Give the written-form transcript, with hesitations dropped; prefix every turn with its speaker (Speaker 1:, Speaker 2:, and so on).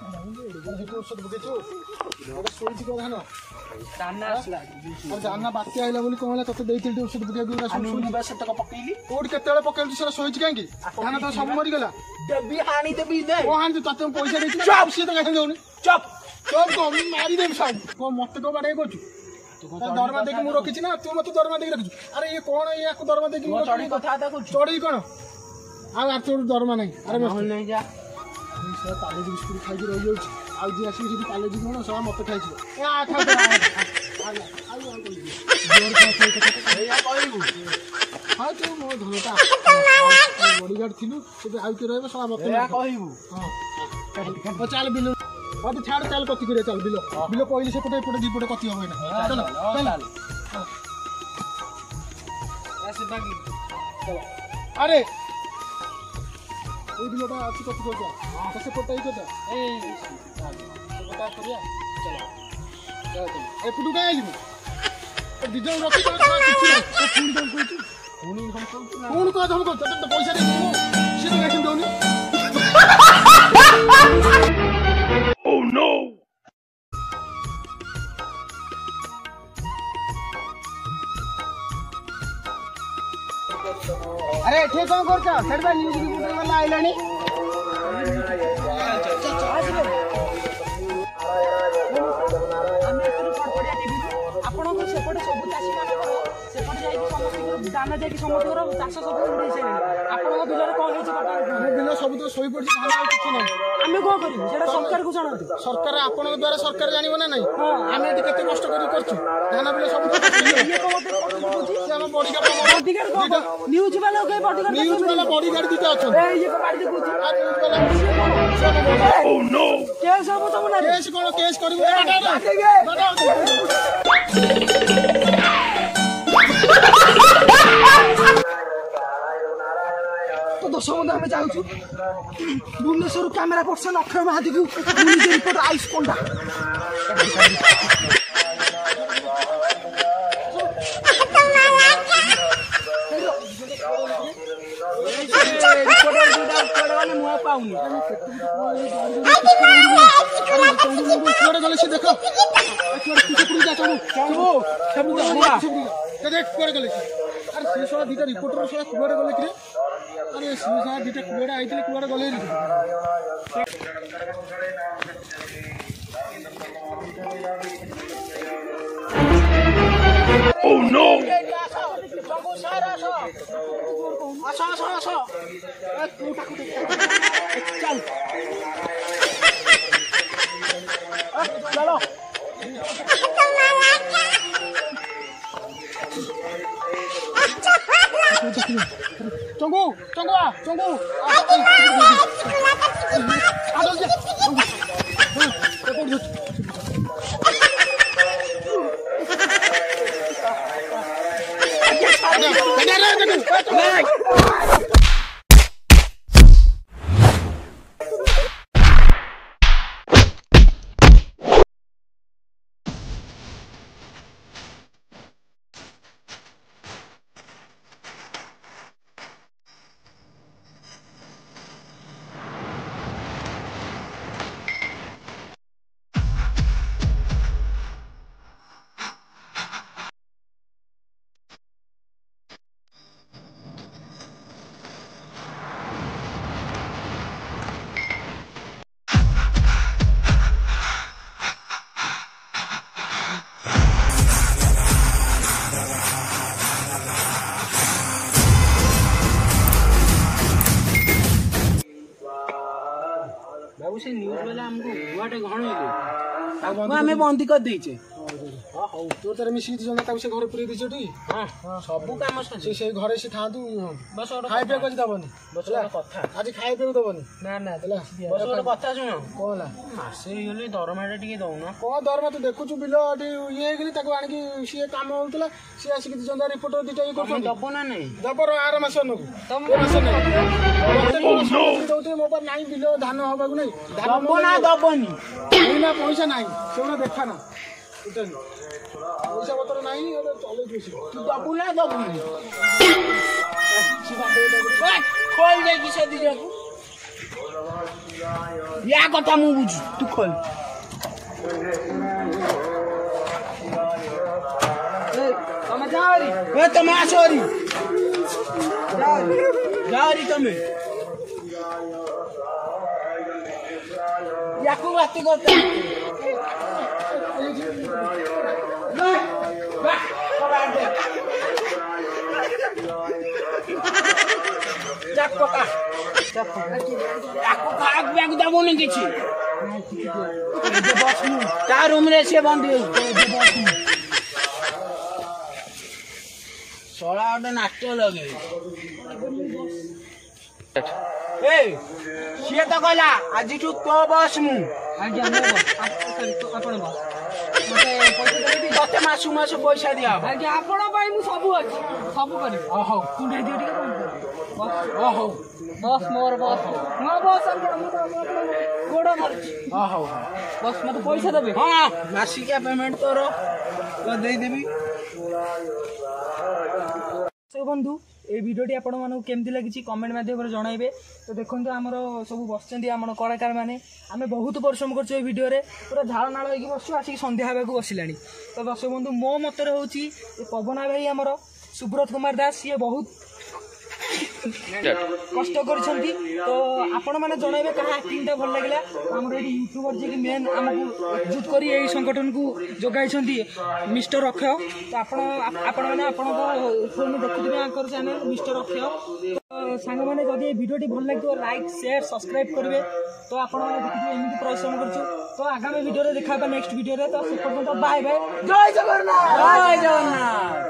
Speaker 1: ଔଷଧ ପକେଇଛୁ ଶୋଇଛି କଣ ଧାନ ଜାନା ବାତ୍ୟା ଆଇଲା ବୋଲି କଣ ହେଲା ତତେ ଦେଇଥିଲି ଔଷଧ ପକେଇବାକୁ ପକେଇଲି କୋଉଠି କେତେବେଳେ ପକେଇଲୁ ସେଟା ଶୋଇଛି କାହିଁକି ଧାନ ତ ସବୁ ମରିଗଲା ଦେବି ହାଣି ଦେବି କଣ ହାଣି ତତେ ପଇସା ଦେଇଛି ସିଏ ତ କାହିଁ ଦଉନି ଚପ ମାରିଦେବି ସବୁ କଣ ମତେ କଣ ବାଡେଇ କରୁଛୁ ଦରମା ଦେଇକି ମୁଁ ରଖିଛି ନା ତୁ ମତେ ଦରମା ଦେଇକି ରଖିଛୁ ଆରେ ଇଏ କଣ ୟାକୁ ଦରମା ଦେଇକି ଚଢେଇ କଣ ଆଉ ଆର ତୋର ଦରମା ନାହିଁ ଆରେ ପାଲେଜି ବିସ୍କୁଟ ଖାଇକି ରହିଯାଉଛି ଆଉ ଯିଏ ଆସିକି ଯଦି ପାଲେଜି କଣ ସବା ମତେ ଖାଇଯିବ ହଁ ତୁ ମୋ ଧନଟା ବଡିଗାର୍ଡ ଥିଲୁ ସେଠି ଆଉ କିଏ ରହିବ ସବା ମତେ କହିବୁ ହଁ ଚାଲ ବିଲ ହଁ ଛାଡ ଚାଲ କତି କରିବା ଚାଲ ବିଲ ବିଲ କହିଲେ ସେପଟେ ଏପଟେ ଦିପଟେ କତି ହବ ଏଇନା ଆରେ এই বিলটা আছে কত করবা কাছে পড়তাই কত এই সেটা করিয়া চলো চলো এ পুটু গায় আইলি দিজন রকি তো কিছু না ফোন দম কইছি ফোন কো ধম কো তো পয়সা দেই সে তো গাছিন দউনি ও নো अरे एठे कौन करछ सेडबा न्यूज रिपोर्टर वाला आइलानी आपण को सेपटे सब चासी माने करो सेपटे जाई कि समस्त दाना जाई कि समस्त करो चाष सब उड़ै छै आपण को बिलर कोन होछि पटा बिल सब तो सोई पड़छि धान आ किछ नै हमें को करी सेटा सरकार को जणातु सरकार आपण द्वारा सरकार जानिबो ना नै हमें एते केते कष्ट करी करछु धान बिल सब ये को मते बुझी से हम बॉडीगार्ड न्यूज वाला के बॉडीगार्ड दीता अछन ए ये को बाड़ी देखुची आ न्यूज वाला ओ नो केस हम तो ना केस कोन केस करबो तो दस बंद हमें जाऊँ भुवनेश्वर कैमेरा पर्सन अक्षय महादी को रिपोर्ट आयुष पंडा देखो दीटा रिपोर्टर कुआड़े गले कि अरे दीटा कुआड़े आई कुआड़े गले Oh no! चलो चंगू चंगू चंगू बाबू से न्यूज वाला हमको गुआटे घणो हमें बंदी कर देइछे हां हो तो तारे मिसी जना ताऊ से घर पुरे दिछो टी हां सब काम से घरे से थांतु बस खाइ पे कज दबनी बस कथा आज खाइ पे दबनी ना ना बस कथा सुन कोला मासे होले दरमाटा टिके दउना को दरमा तू देखु छु बिलो ये गेली ताको आनी की सी काम होतला सी आसी की जंदा रिपोर्टर दिटा ये करछन दबो ना नहीं दबर आर मास नको तम मास नहीं दउते मोबाइल नाही बिलो धान होबा को नहीं दबो ना दबनी बिना पैसा नाही सेना देखा ना पैसा पत्र नहीं चले तू दबू ना दबुनी खोल दे किसे दीजा को या कथा मु बुझु तू खोल तमे जाओरी ए तमे आसोरी जाओरी तमे याकू बात करते रूम रे से बंद सोला नाट्य लगे सी तो कहला आज तो बस मु मत मासु मासु पैसा दिया
Speaker 2: आपण सब अच्छी सब कर बस मोर बस मो बस गोड़ मारुची बस मत पैसा देबे
Speaker 1: हाँ मासिकिया पेमेंट तोर दे देबी
Speaker 2: सो बंधु ये वीडियोटी आपण मानक केमती लगी कमेंट माध्यम जनइबे। तो देखो आमर सब बसचंदी आम कलाकार मैंने आम बहुत परिश्रम कर वीडियो पूरा झाड़ नाड़ होगी बस आसिक सन्ध्या होगा बसला। तो दर्शक बंधु मो मतर हूँ पवना भाई आमर सुब्रत कुमार दास ये बहुत कष्ट कर तो आपण मैंने जनइबे क्या एक्टिंग भल लगे आम यूट्यूबर जी मेन आमको एकजुट कर संगठन को जगाई मिस्टर अक्षय। तो आपण मैंने फोन देखुवे आंकर चैनल मिस्टर अक्षय। तो सांग मैंने जदि वीडियोटी भल लगे लाइक शेयर सब्सक्राइब करेंगे। तो आपण मैंने देखिए एमती परिश्रम कर तो आगामी वीडियो देखा नेक्स्ट वीडियो। तो से पर्यंत बाय बाय जय जगन्नाथ।